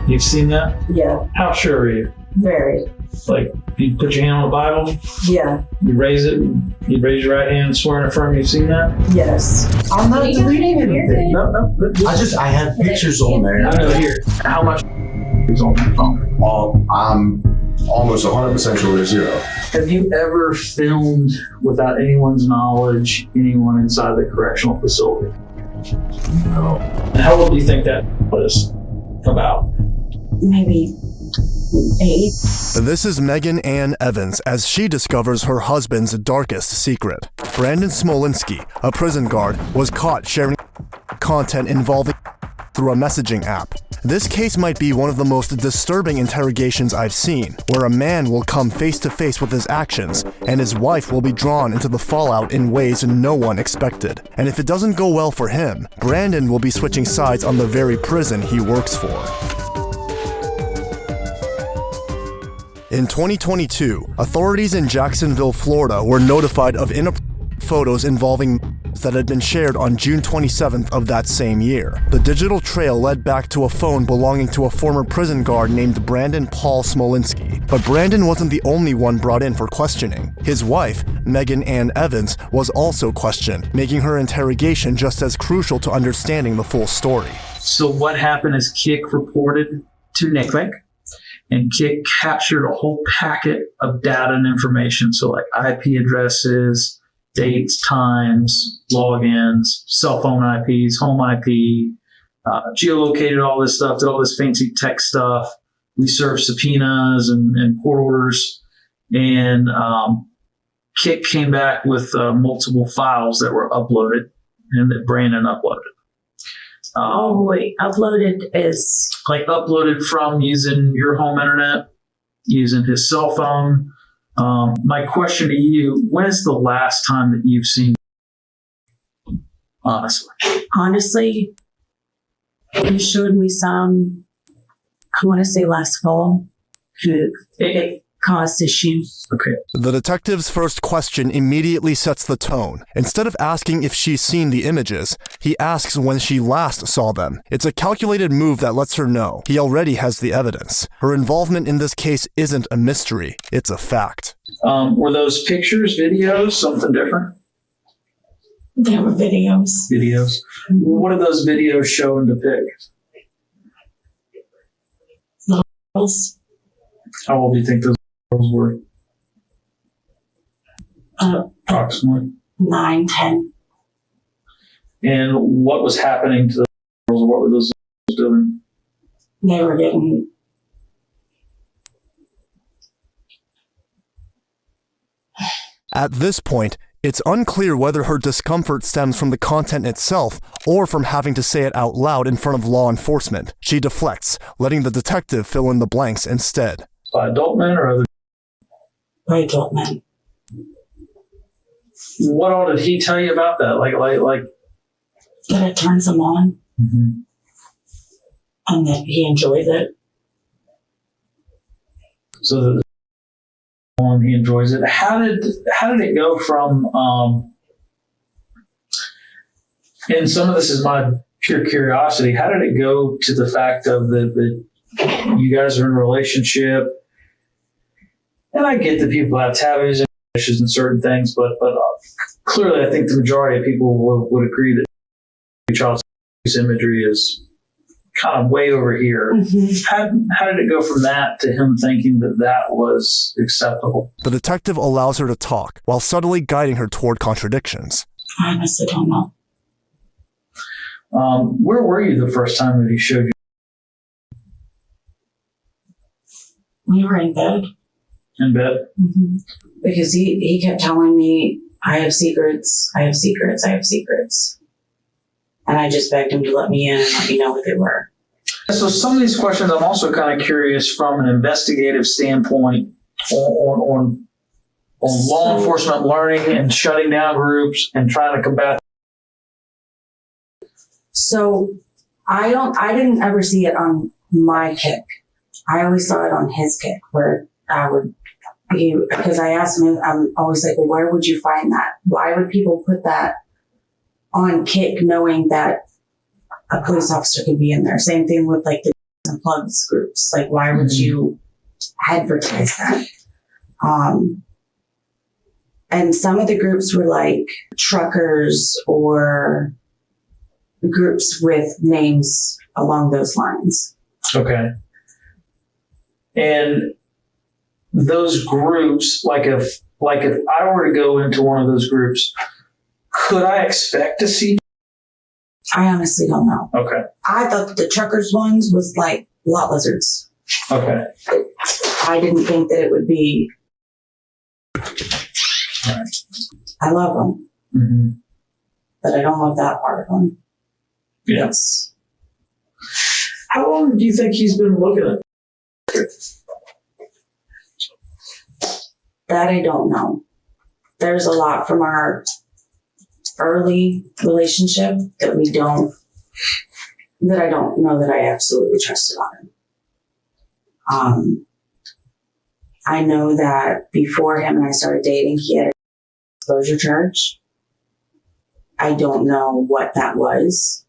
You've seen that? Yeah. How sure are you? Very. Like, you put your hand on the Bible, Yeah. you raise it, you raise your right hand and swear and affirm you've seen that? Yes. I'm not deleting anything. No. I have pictures on there. I know, here. How much is on that phone? I'm almost 100% sure there's zero. Have you ever filmed without anyone's knowledge anyone inside the correctional facility? No. And how old do you think that was about? Maybe 8. This is Megan Ann Evans as she discovers her husband's darkest secret. Brandon Smolinski, a prison guard, was caught sharing content involving through a messaging app. This case might be one of the most disturbing interrogations I've seen, where a man will come face to face with his actions, and his wife will be drawn into the fallout in ways no one expected. And if it doesn't go well for him, Brandon will be switching sides on the very prison he works for. In 2022, authorities in Jacksonville, Florida were notified of inappropriate photos involving that had been shared on June 27th of that same year. The digital trail led back to a phone belonging to a former prison guard named Brandon Paul Smolinski. But Brandon wasn't the only one brought in for questioning. His wife, Megan Ann Evans, was also questioned, making her interrogation just as crucial to understanding the full story. So what happened is Kick reported to NCLEC, and Kick captured a whole packet of data and information. So like IP addresses, dates, times, logins, cell phone IPs, home IP, geolocated all this stuff, did all this fancy tech stuff. We served subpoenas and court orders. And Kick came back with multiple files that were uploaded and that Brandon uploaded. Uploaded is... Like uploaded from using your home internet, using his cell phone. My question to you, when is the last time that you've seen, honestly? Honestly, he showed me some, I want to say last fall. It caused issues. Okay. The detective's first question immediately sets the tone. Instead of asking if she's seen the images, he asks when she last saw them. It's a calculated move that lets her know he already has the evidence. Her involvement in this case isn't a mystery, it's a fact. Were those pictures, videos, something different? They were videos. Videos. What did those videos show and depict? Girls, How old do you think those girls were? Approximately. 9, 10. And what was happening to those girls? What were those girls doing? They were getting... At this point, it's unclear whether her discomfort stems from the content itself or from having to say it out loud in front of law enforcement. She deflects, letting the detective fill in the blanks instead. By adult men or other? By adult men. What all did he tell you about that? Like That it turns him on. Mm-hmm. And that he enjoys it. So that he enjoys it. How did it go from? And some of this is my pure curiosity. How did it go to the fact of that you guys are in a relationship? And I get that people have taboos and issues and certain things, but clearly, I think the majority of people would agree that child abuse imagery is kind of way over here. Mm-hmm. How did it go from that to him thinking that was acceptable? The detective allows her to talk while subtly guiding her toward contradictions. I honestly don't know. Where were you the first time that he showed you? We were in bed. In bed? Mm-hmm. Because he kept telling me, I have secrets, I have secrets, I have secrets. And I just begged him to let me in and let me know what they were. So some of these questions, I'm also kind of curious from an investigative standpoint on law enforcement learning and shutting down groups and trying to combat. So I didn't ever see it on my kick. I always saw it on his kick where I would because I asked him, I'm always like, well, where would you find that? Why would people put that on kick knowing that a police officer could be in there? Same thing with like the unplugs groups. Like, why would you advertise that? And some of the groups were like truckers or groups with names along those lines. Okay. And those groups, like if I were to go into one of those groups, could I expect to see? I honestly don't know. Okay. I thought the truckers ones was like lot lizards. Okay. I didn't think that it would be. Right. I love them, Mm-hmm. but I don't love that part of them. Yeah. Yes. How long do you think he's been looking at? That I don't know. There's a lot from our early relationship that I don't know that I absolutely trusted on him. I know that before him and I started dating, he had an exposure charge. I don't know what that was.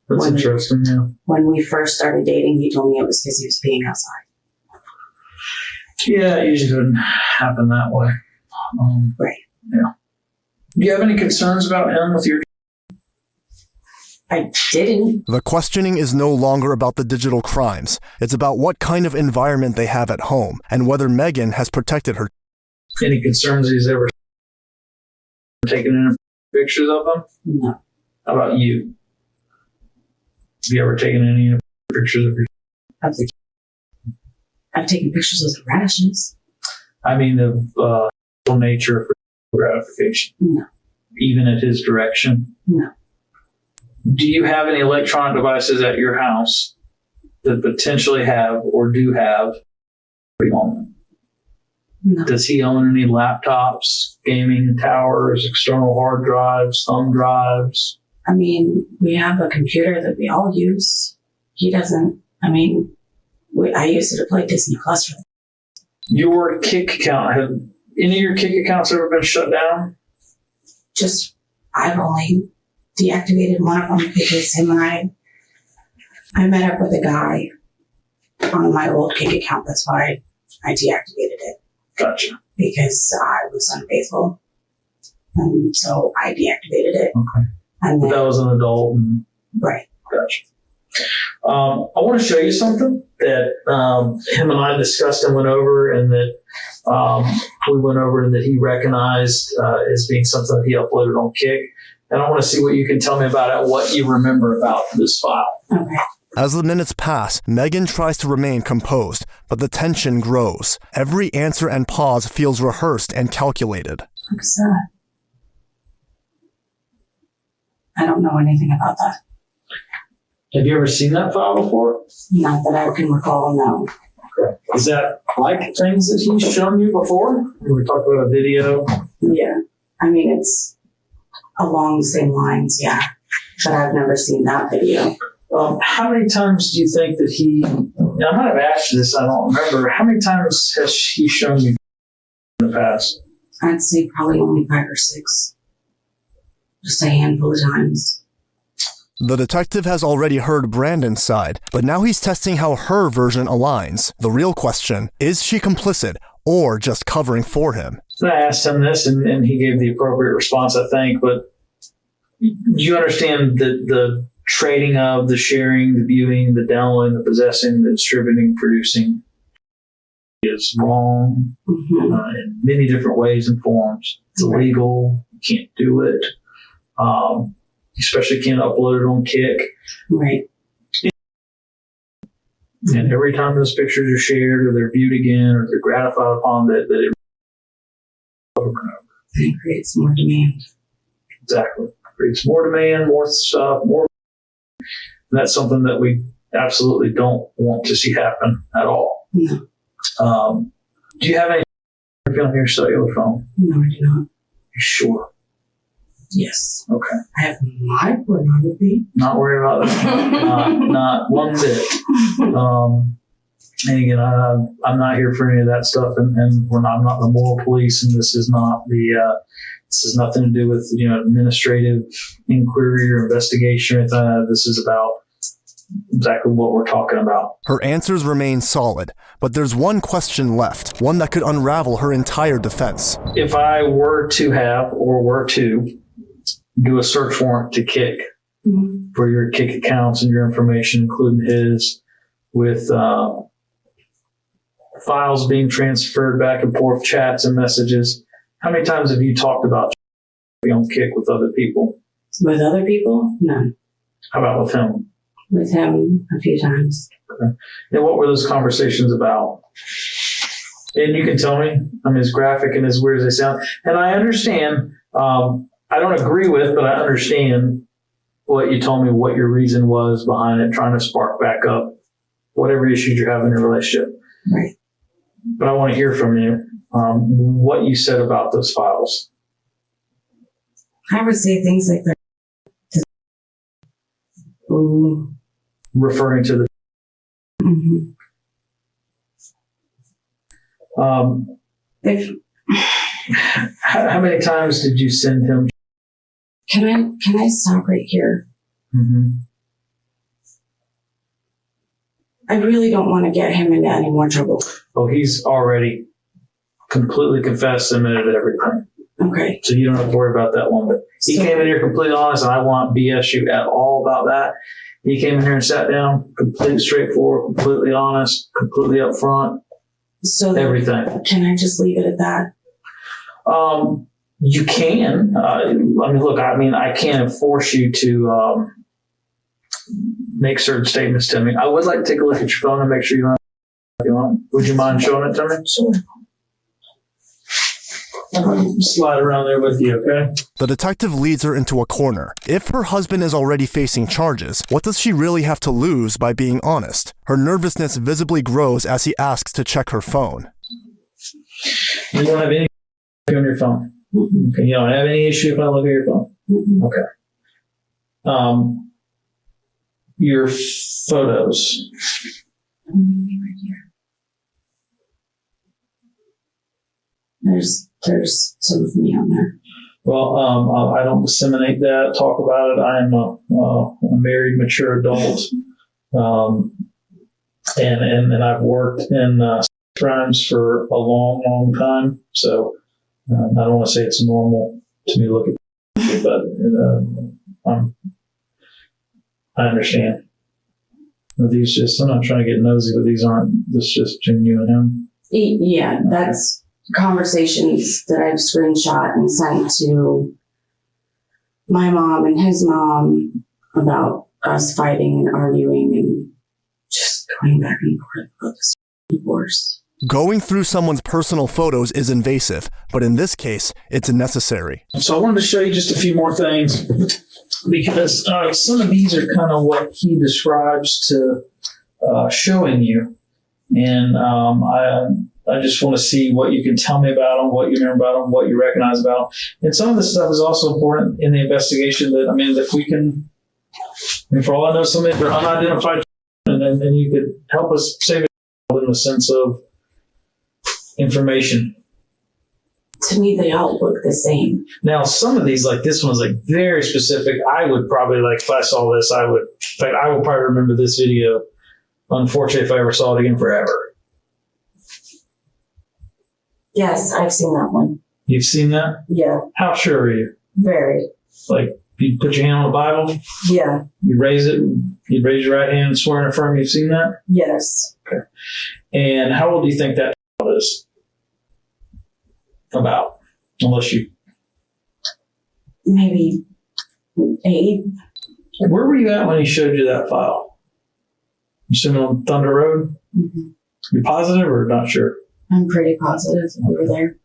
That's interesting, yeah. When we first started dating, he told me it was because he was peeing outside. Yeah, it usually doesn't happen that way. Right. Yeah. Do you have any concerns about him with your? I didn't. The questioning is no longer about the digital crimes. It's about what kind of environment they have at home and whether Megan has protected her. Any concerns he's ever taken any pictures of them? No. How about you? Have you ever taken any pictures of your? I've taken pictures of the rashes. I mean, the nature for gratification. No. Even at his direction. No. Do you have any electronic devices at your house that potentially have or do have on them? No. Does he own any laptops, gaming towers, external hard drives, thumb drives? I mean, we have a computer that we all use. He doesn't. I mean, I use it to play Disney Plus. Your Kik account, have any of your Kik accounts ever been shut down? I've only deactivated one of them because him and I met up with a guy on my old Kik account. That's why I deactivated it. Gotcha. Because I was unfaithful. And so I deactivated it. Okay. And But then, that was an adult. And, right. gotcha. I want to show you something that him and I discussed and went over, and that we went over and that he recognized as being something that he uploaded on Kik. And I want to see what you can tell me about it, what you remember about this file. Okay. As the minutes pass, Megan tries to remain composed, but the tension grows. Every answer and pause feels rehearsed and calculated. What's that? I don't know anything about that. Have you ever seen that file before? Not that I can recall, no. Okay. Is that like things that he's shown you before? We talked about a video. Yeah. I mean, it's along the same lines, yeah. But I've never seen that video. How many times do you think that he, I might have asked you this, I don't remember, how many times has he shown you in the past? I'd say probably only 5 or 6. Just a handful of times. The detective has already heard Brandon's side, but now he's testing how her version aligns. The real question, is she complicit or just covering for him? I asked him this, and he gave the appropriate response, I think, but do you understand the trading of, the sharing, the viewing, the downloading, the possessing, the distributing, producing is wrong in many different ways and forms. It's illegal. You can't do it. Especially can't upload it on Kik. Right. And every time those pictures are shared or they're viewed again or they're gratified upon, that it over and over. It creates more demand. Exactly. Creates more demand, more stuff, more. And that's something that we absolutely don't want to see happen at all. No. Do you have any on your cellular phone? No, I do not. You sure? Yes. Okay. I have my pornography. Not worried about that. not one bit. And again, I'm not here for any of that stuff, and I'm not the moral police, and this is not this has nothing to do with administrative inquiry or investigation or anything. This is about exactly what we're talking about. Her answers remain solid, but there's one question left, one that could unravel her entire defense. If I were to have or were to do a search warrant to Kick for your Kick accounts and your information, including his, with files being transferred back and forth, chats and messages, how many times have you talked about on Kick with other people? With other people? None. How about with him? With him a few times. Okay. And what were those conversations about? And you can tell me, as graphic and as weird as they sound. And I understand, I don't agree with, but I understand what you told me, what your reason was behind it, trying to spark back up whatever issues you're having in your relationship. Right. But I want to hear from you what you said about those files. I would say things like that. Ooh. Referring to the. If how many times did you send him? can I stop right here? I really don't want to get him into any more trouble. Oh, he's already completely confessed and admitted everything. Okay. So you don't have to worry about that one. But he came in here completely honest, and I won't BS you at all about that. He came in here and sat down, completely straightforward, completely honest, completely upfront, So everything. Can I just leave it at that? You can. Look, I can't enforce you to make certain statements to me. I would like to take a look at your phone and make sure you don't have it on. Would you mind showing it to me? Sure. Slide around there with you, okay? The detective leads her into a corner. If her husband is already facing charges, what does she really have to lose by being honest? Her nervousness visibly grows as he asks to check her phone. You don't have any issue on your phone? Okay, you don't have any issue if I look at your phone? Okay. Your photos. Right here. There's some of me on there. Well, I don't disseminate that, talk about it. I am a married, mature adult. And I've worked in crimes for a long, long time. So I don't want to say it's normal to me to look at it, but I understand. I'm not trying to get nosy, but this is just genuine him. Yeah, that's conversations that I've screenshot and sent to my mom and his mom about us fighting and arguing and just going back and forth about this divorce. Going through someone's personal photos is invasive, but in this case, it's necessary. So I wanted to show you just a few more things because some of these are kind of what he describes to showing you. And I just want to see what you can tell me about them, what you remember about them, what you recognize about them. And some of this stuff is also important in the investigation that we can, for all I know, some of them are unidentified, and then you could help us save it in the sense of information. To me, they all look the same. Now, some of these, like this one's like very specific. I would probably, like, if I saw this, I will probably remember this video, unfortunately, if I ever saw it again forever. Yes, I've seen that one. You've seen that? Yeah, How sure are you? very. Like, you put your hand on the Bible, Yeah, you raise it, you raise your right hand and swear and affirm you've seen that? yes. And how old do you think that is? About? Unless you... Maybe 8. Where were you at when he showed you that file? You sitting on Thunder Road? Mm-hmm. You positive or not sure? I'm pretty positive over there.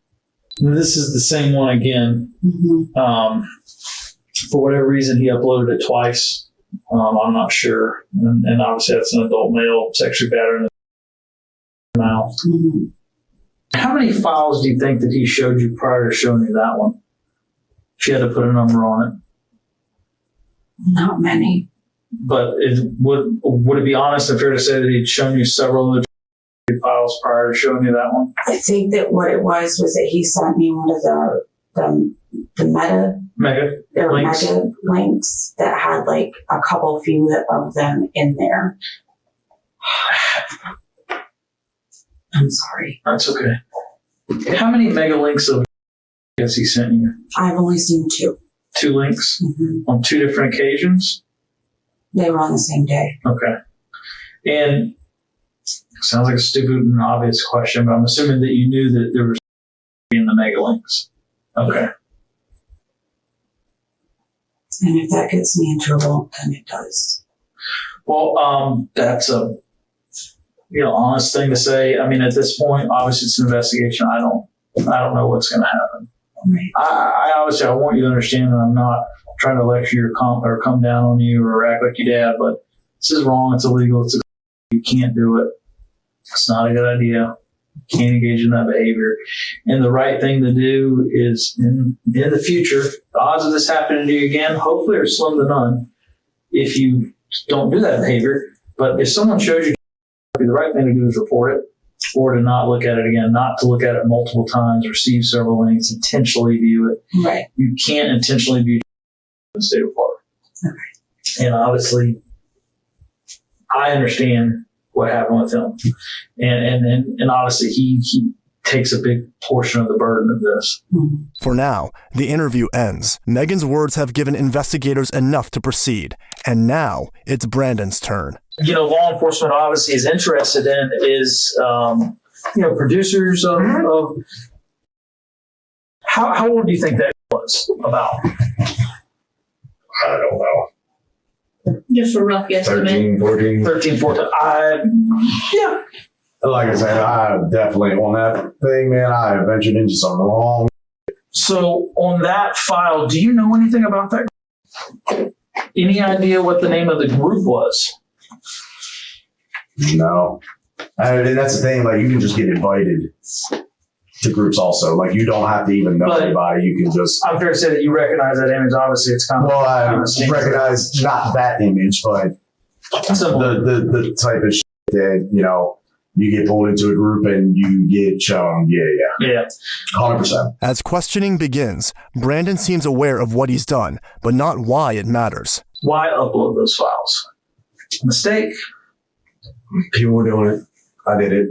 And this is the same one again. Mm-hmm. For whatever reason, he uploaded it twice. I'm not sure. And obviously, that's an adult male sexually battering a mouth. Mm-hmm. How many files do you think that he showed you prior to showing you that one? If you had to put a number on it. Not many. But would it be honest and fair to say that he'd shown you several of the files prior to showing you that one? I think that what it was that he sent me one of the meta Mega There were links? mega links that had like a couple few of them in there. I'm sorry. That's okay. How many mega links has he sent you? I've only seen 2. 2 links Mhm. on 2 different occasions? They were on the same day. Okay. And sounds like a stupid and obvious question, but I'm assuming that you knew that there was in the mega links. Okay. And if that gets me in trouble, then it does. Well, that's a honest thing to say. I mean, at this point, obviously it's an investigation. I don't know what's going to happen. Right. I obviously I want you to understand that I'm not trying to lecture you or come down on you or act like your dad, but this is wrong. It's illegal. You can't do it. It's not a good idea. You can't engage in that behavior. And the right thing to do is in the future, the odds of this happening to you again, hopefully are slim to none if you don't do that behavior. But if someone shows you, the right thing to do is report it, or to not look at it again, not to look at it multiple times, receive several links, intentionally view it. Right. You can't intentionally view in the state of Florida. Okay. And obviously, I understand what happened with him. And obviously, he takes a big portion of the burden of this. Mhm. For now, the interview ends. Megan's words have given investigators enough to proceed, and now it's Brandon's turn. Law enforcement obviously is interested in is, producers of how old do you think that was about? I don't know. Just a rough guesstimate. 13, 14. 13, 14. Yeah. Like I said, I definitely, on that thing, man, I ventured into some wrong. So on that file, do you know anything about that? Any idea what the name of the group was? No. And that's the thing, like, you can just get invited to groups also. Like, you don't have to even know But- anybody. You can just, I'm fair to say that you recognize that image. Obviously, it's kind of well, I kind of stinks. recognize not that image, but Similar. the type of shit that, you get pulled into a group and you get shown. Yeah. 100%. As questioning begins, Brandon seems aware of what he's done, but not why it matters. Why upload those files? Mistake. People were doing it. I did it.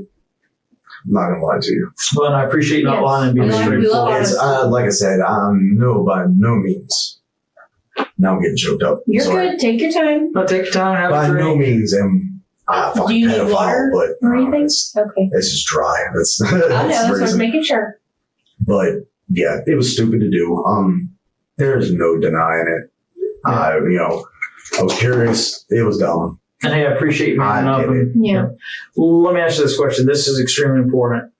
I'm not gonna lie to you. Well, and I appreciate you not Yes. lying and being We love straightforward. It's like I said, I'm by no means. Now I'm getting choked up. You're Sorry. good. Take your time. But take your time, have By a no drink. means am I a Do fucking you need pedophile, water but or anything? it's Okay. just dry. That's I know. That's what I was reason. making sure. But yeah, it was stupid to do. There's no denying it. I was curious. It was dumb. And hey, I appreciate you I being up. get it. And, Yeah. Let me ask you this question. This is extremely important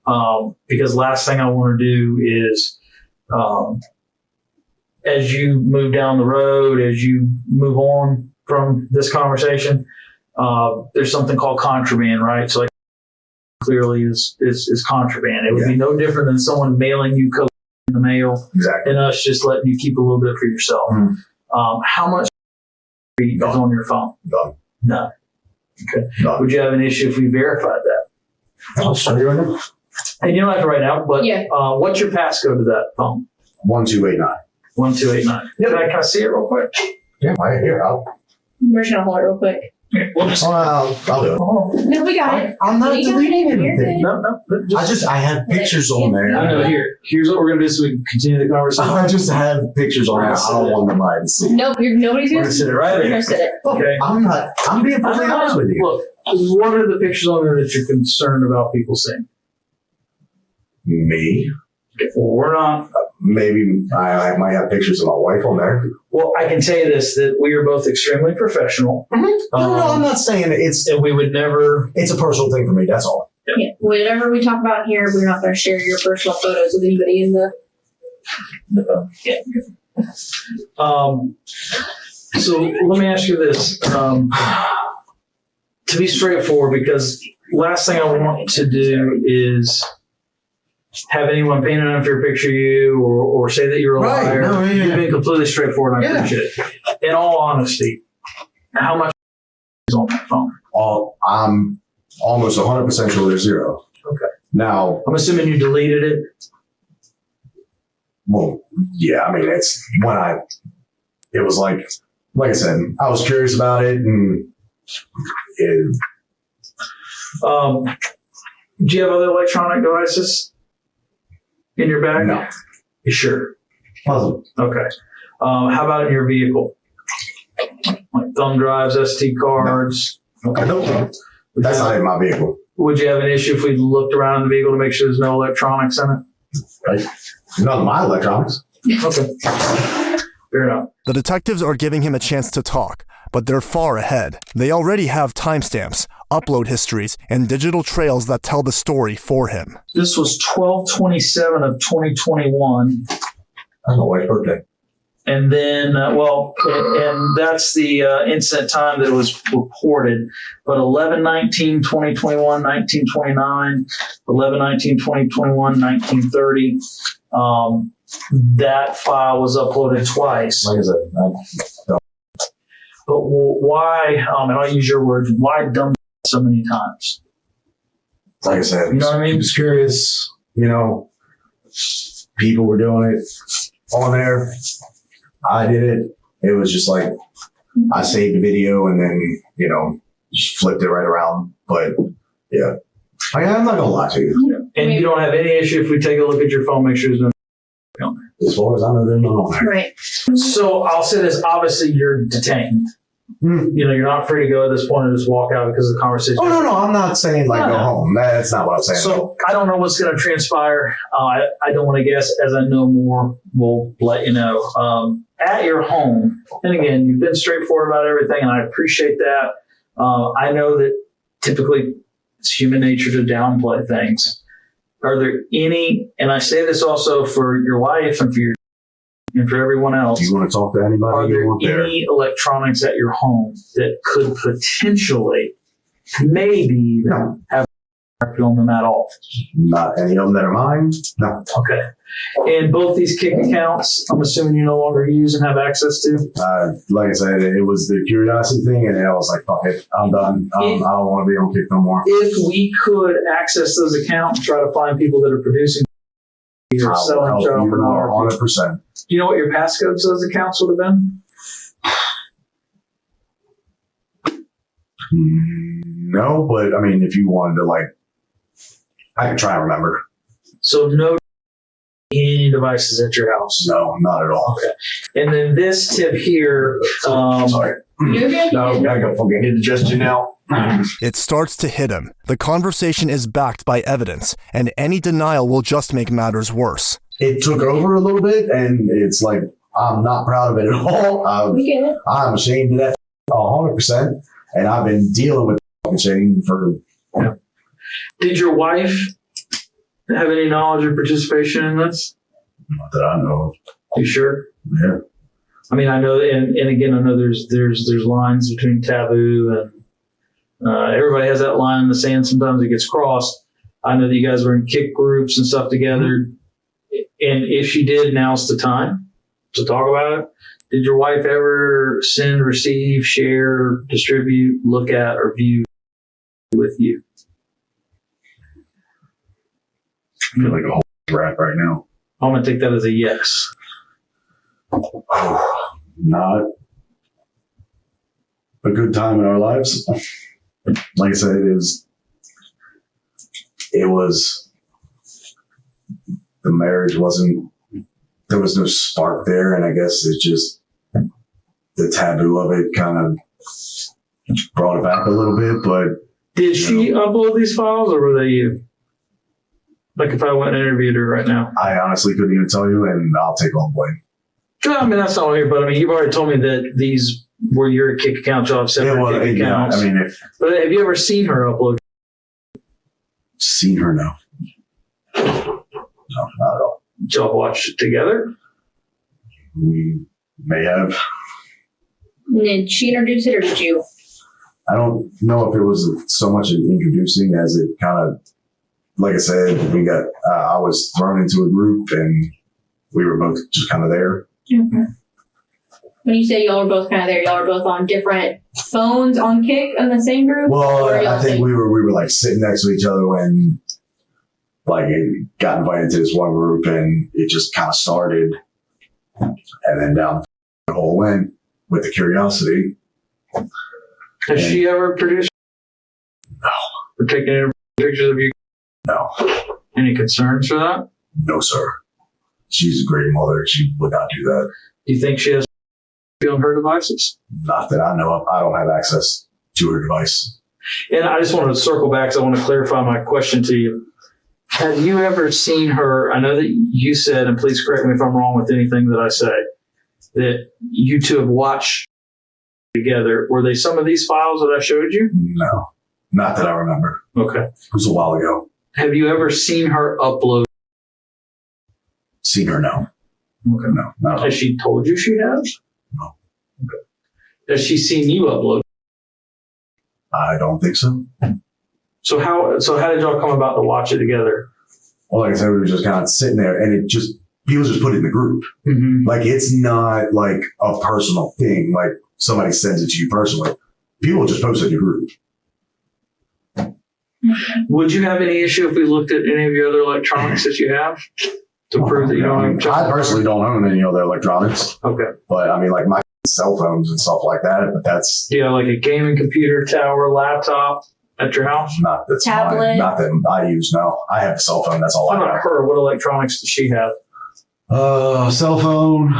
because last thing I want to do is as you move down the road, as you move on from this conversation, there's something called contraband, right? So like clearly is contraband. It would be no different than someone mailing you coke in the mail Exactly. and us just letting you keep a little bit for yourself. Mhm. How much is on your phone? Done. No. Okay. Done. Would you have an issue if we verified that? I'll show you right now. And you don't have to right now, but Yeah. what's your passcode to that phone? 1289. 1289. Can I see it real quick? Yeah, right here. I'll We're just gonna hold it real quick. We'll just, I'll do it. hold on. No, we got it. I'm not You got deleting it. You're anything. good. I have pictures on there. I know. Here's what we're gonna do so we can continue the conversation. I just have pictures on there. I don't want nobody to see. Nope. Nobody's We're gonna gonna sit it right We're there. gonna sit it. Okay. I'm being perfectly honest with you. Look, what are the pictures on there that you're concerned about people seeing? Me? Well, we're not. Maybe I might have pictures of my wife on there. Well, I can tell you this: that we are both extremely professional. No, I'm not saying it's And we would never. a personal thing for me. That's all. Yeah. Whatever we talk about here, we're not gonna share your personal photos with anybody in the. So let me ask you this, to be straightforward, because last thing I want to do is have anyone paint an unfair picture of you or say that you're a Right. liar. No, yeah. You've been completely straightforward, and I Yeah. appreciate it. In all honesty, how much is on that phone? I'm almost 100% sure there's zero. Okay. Now, I'm assuming you deleted it. Well, yeah, I mean, it's when it was like I said, I was curious about it, and do you have other electronic devices in your bag? no. You sure? Puzzle. Okay. How about in your vehicle? Like thumb drives, SD cards? Okay. Nope. That's not in my vehicle. Would you have an issue if we looked around the vehicle to make sure there's no electronics in it? Right? None of my electronics. Okay. Fair enough. The detectives are giving him a chance to talk, but they're far ahead. They already have timestamps, upload histories, and digital trails that tell the story for him. This was 12/27 of 2021. That's my wife's birthday. And then, and that's the incident time that it was reported. But 11/19/2021, 1929, 11/19/2021, 1930. That file was uploaded twice. Like I said, But why? And I'll use your words. Why dump so many times? like I said, You know what I mean? I was curious. People were doing it on there. I did it. It was just like I saved the video and then just flipped it right around. But yeah, I'm not gonna lie to you. And you don't have any issue if we take a look at your phone, make sure there's no on there. As far as I know, they're not on there. Right. So I'll say this: obviously, you're detained. You're not free to go at this point and just walk out because of the conversation. Oh no, I'm not saying go home. That's not what I'm saying. So I don't know what's going to transpire. I don't want to guess. As I know more, we'll let you know. At your home, and again, you've been straightforward about everything, and I appreciate that. I know that typically it's human nature to downplay things. Are there any, and I say this also for your wife and for everyone else, do you want to talk to anybody? are there any electronics at your home that could potentially, maybe have on them at all? Not any of them that are mine. No. Okay. And both these Kick accounts, I'm assuming you no longer use and have access to? Like I said, it was the curiosity thing, and I was like, fuck it, I'm done. I don't want to be on Kick no more. If we could access those accounts, try to find people that are producing or selling child pornography. 100%. Do you know what your passcode to those accounts would have been? No, but I mean, if you wanted to, I can try and remember. So no any devices at your house? No, not at all. Okay. And then this tip here, Sorry. You're good. No, gotta go fucking indigestion now. It starts to hit him. The conversation is backed by evidence, and any denial will just make matters worse. It took over a little bit, and it's like, I'm not proud of it at all. We get it. I'm ashamed of that 100%, and I've been dealing with fucking shame for... did your wife have any knowledge or participation in this? Not that I know of. You sure? Yeah. I mean, I know, and again, I know there's lines between taboo and everybody has that line in the sand. Sometimes it gets crossed. I know that you guys were in Kick groups and stuff together. And if she did, now's the time to talk about it. Did your wife ever send, receive, share, distribute, look at, or view with you? I feel like a whole rap right now. I'm going to take that as a yes. Not a good time in our lives. Like I said, it was the marriage there was no spark there, and I guess it's just the taboo of it kind of brought it back a little bit. But did she upload these files, or were they you? Like if I went and interviewed her right now. I honestly couldn't even tell you, and I'll take all the blame. I mean, that's not here, but I mean, you've already told me that these were your Kick accounts, y'all have separate Kick accounts. I mean, But have you ever seen her upload? Seen her, no. No, not at all. Did y'all watch it together? We may have. Did she introduce it or did you? I don't know if it was so much an introducing as it kind of, like I said, I was thrown into a group and we were both just kind of there. Okay. When you say y'all were both kind of there, y'all were both on different phones on Kick in the same group? Well, Or y'all I think we were like sitting next to each other when like it got invited to this one group and it just kind of started. And then down the hole went with the curiosity. Has she ever produced? No. Or taken any pictures of you? No. Any concerns for that? No, sir. She's a great mother. She would not do that. Do you think she has on her devices? Not that I know of. I don't have access to her device. And I just want to circle back, so I want to clarify my question to you. Have you ever seen her? I know that you said, and please correct me if I'm wrong with anything that I say, that you two have watched together. Were they some of these files that I showed you? No. Not that I remember. Okay. It was a while ago. Have you ever seen her upload? Seen her? No. Okay. No. Not Has she told you she has? No. Okay. Has she seen you upload? I don't think so. So how did y'all come about to watch it together? Well, like I said, we were just kind of sitting there and people just put it in the group. Mm-hmm. Like, it's not like a personal thing. Like, somebody sends it to you personally. People just post it in your group. Would you have any issue if we looked at any of your other electronics that you have to prove that you don't have? I personally don't own any other electronics. Okay. But, I mean, like, my cell phones and stuff like that. But that's Do you have like a gaming computer, tower, laptop at your house? not that's Tablet. mine. Not that I use. No, I have a cell phone. That's all What I about have. her? What electronics does she have? Cell phone.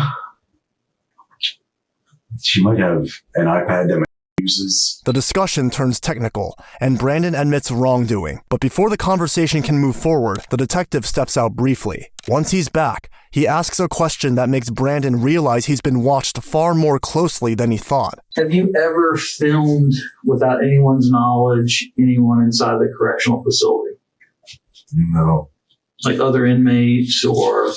She might have an iPad that uses. The discussion turns technical, and Brandon admits wrongdoing. But before the conversation can move forward, the detective steps out briefly. Once he's back, he asks a question that makes Brandon realize he's been watched far more closely than he thought. Have you ever filmed without anyone's knowledge anyone inside the correctional facility? No. Like other inmates or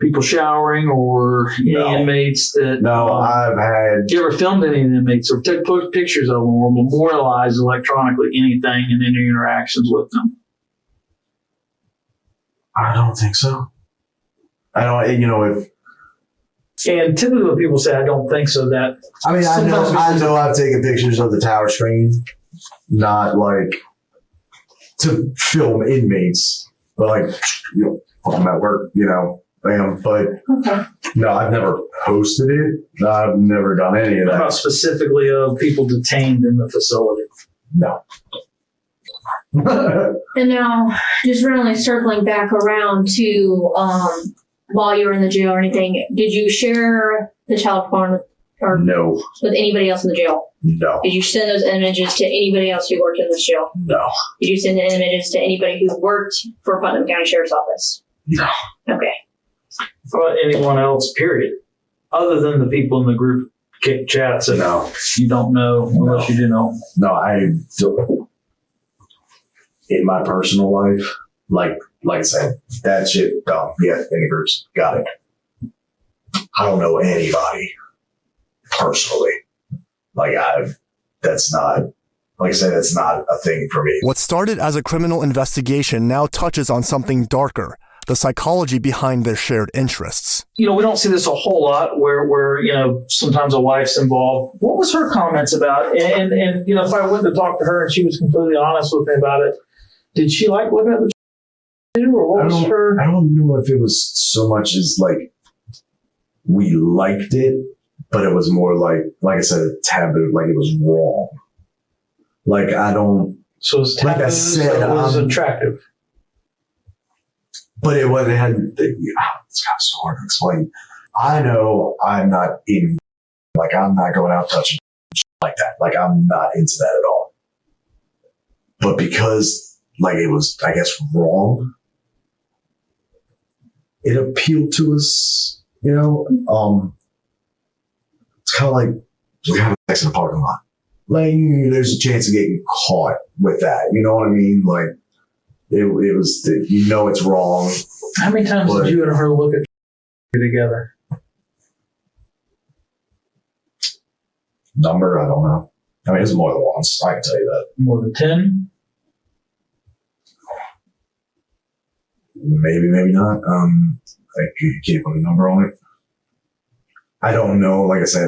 people showering or any No. inmates that... No, I've had. you ever filmed any inmates or took pictures of them or memorialized electronically anything in any interactions with them? I don't think so. I don't. If And typically when people say, I don't think so, that... I mean, Sometimes I know I've taken pictures of the tower screen, not like to film inmates, but like, I'm at work, bam. But Okay. no, I've never posted it. I've never done any of What about that. specifically of people detained in the facility? No. And now, just really circling back around to while you were in the jail or anything, did you share the child porn or No. with anybody else in the jail? No. Did you send those images to anybody else who worked in this jail? No. Did you send the images to anybody who worked for Putnam County Sheriff's Office? No. Okay. Or anyone else, period? Other than the people in the group chats that No. you don't know unless you do know. No. I don't. In my personal life, like I said, that shit dumb. Yeah, in the groups, got it. I don't know anybody personally. That's not, like I said, that's not a thing for me. What started as a criminal investigation now touches on something darker, the psychology behind their shared interests. We don't see this a whole lot where sometimes a wife's involved. What was her comments about? And if I went to talk to her and she was completely honest with me about it, did she like looking at the too, or what was her? I don't know if it was so much as like we liked it, but it was more like I said, a taboo, like it was wrong. Like I don't. So it was Like I taboo, said, so it was attractive. But it wasn't. It's kind of so hard to explain. I know I'm not in. Like I'm not going out touching like that. Like I'm not into that at all. But because like it was, I guess, wrong, it appealed to us. It's kind of like we have sex in a parking lot. Like there's a chance of getting caught with that. You know what I mean? Like it was. It's wrong. How many times did you and her look at together? Number, I don't know. I mean, it's more than once. I can tell you that. More than 10? Maybe, maybe not. I can't put a number on it. I don't know. Like I said,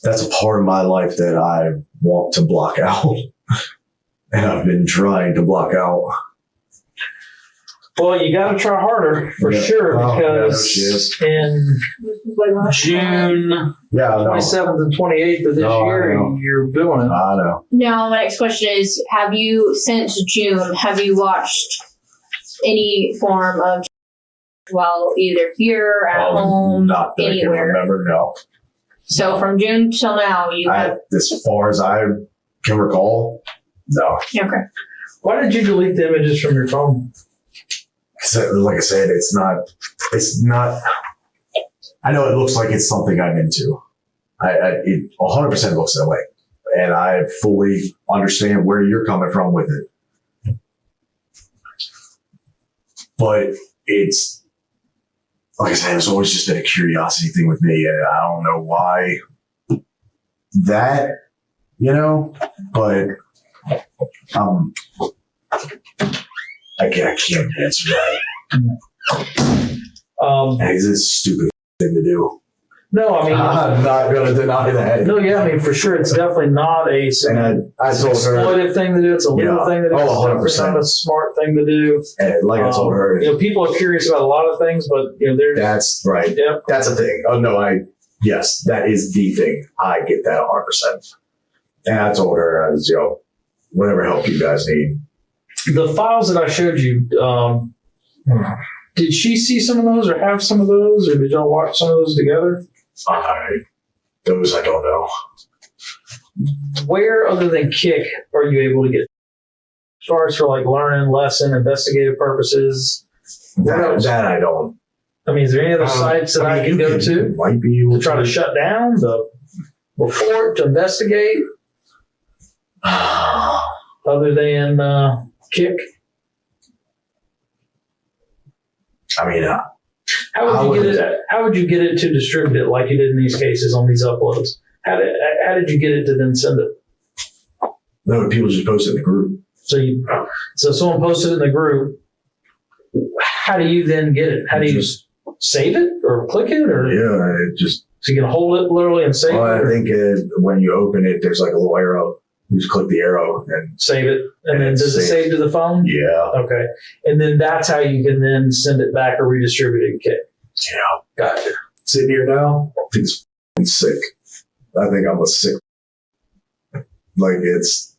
that's a part of my life that I want to block out. And I've been trying to block out. Well, you got to try harder for sure because in June Yeah, 27th and 28th of this year, you're doing it. I know. Now, my next question is, have you, since June, have you watched any form of, well, either here, at home, Not that I can anywhere? remember, no. So from June till now, you have, As far as I can recall, no. okay. Why did you delete the images from your phone? Like I said, it's not, I know it looks like it's something I'm into. It 100% looks that way. And I fully understand where you're coming from with it. But it's, like I said, it's always just been a curiosity thing with me. And I don't know why that, but I can't answer that. It's a stupid thing to do. No, I mean, I'm not going to deny that. no, yeah, I mean, for sure, it's definitely not a And I told her, exploitive thing to do. It's a legal Yeah. thing to do. Oh, It's not a smart thing to do. and like I told her, People are curious about a lot of things, but there's that's right. Yep. That's a thing. Oh no, yes, that is the thing. I get that 100%. And I told her, I was, whatever help you guys need. The files that I showed you. Did she see some of those, or have some of those, or did y'all watch some of those together? Those I don't know. Where, other than Kick, are you able to get? As far as for like learning, lesson, investigative purposes. That I don't. I mean, is there any other sites that I can go to Might be able to try to shut down, to report, to investigate, other than Kick? I mean, How would you get it to distribute it like you did in these cases on these uploads? How did you get it to then send it? no, people just post it in the group. So someone posted it in the group. How do you then get it? How do you save it or click it, or Yeah, it just. so you can hold it literally and save Well, it? I Or think when you open it, there's like a little arrow. You just click the arrow and save it, and then does it save to the phone? yeah, Okay, and then that's how you can then send it back or redistribute it. Okay, yeah. gotcha. Sitting here now, I think it's f***ing sick. I think I'm a sick. Like it's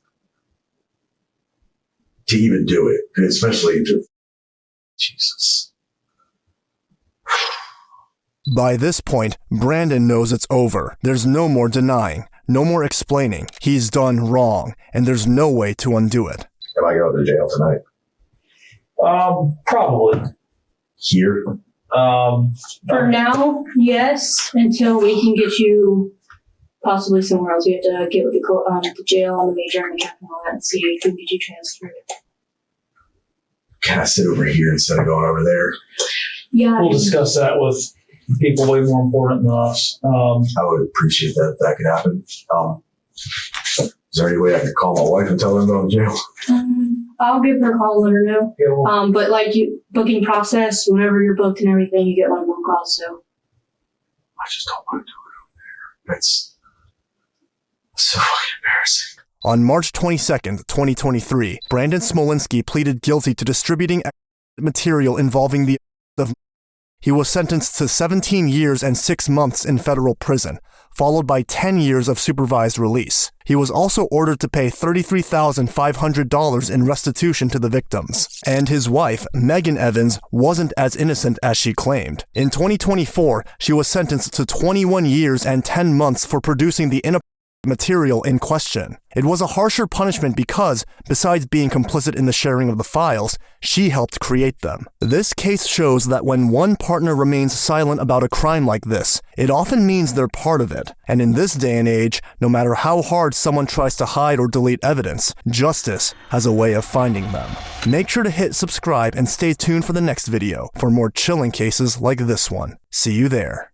to even do it, especially to Jesus. By this point, Brandon knows it's over. There's no more denying, no more explaining. He's done wrong, and there's no way to undo it. Am I going to jail tonight? Probably. Here? For now, yes, until we can get you possibly somewhere else. We have to get with the jail and the major and the captain and all that and see if we can get you transferred. Can I sit over here instead of going over there? Yeah. We'll discuss that with people way more important than us. I would appreciate that if that could happen. Is there any way I could call my wife and tell her I'm going to jail? I'll give her a call and let her know. Yeah, well, But like booking process, whenever you're booked and everything, you get one of them calls. So I just don't want to do it over there. That's so fucking embarrassing. On March 22nd, 2023, Brandon Smolinski pleaded guilty to distributing material involving the of. He was sentenced to 17 years and 6 months in federal prison, followed by 10 years of supervised release. He was also ordered to pay $33,500 in restitution to the victims. And his wife, Megan Evans, wasn't as innocent as she claimed. In 2024, she was sentenced to 21 years and 10 months for producing the material in question. It was a harsher punishment because, besides being complicit in the sharing of the files, she helped create them. This case shows that when one partner remains silent about a crime like this, it often means they're part of it. And in this day and age, no matter how hard someone tries to hide or delete evidence, justice has a way of finding them. Make sure to hit subscribe and stay tuned for the next video for more chilling cases like this one. See you there.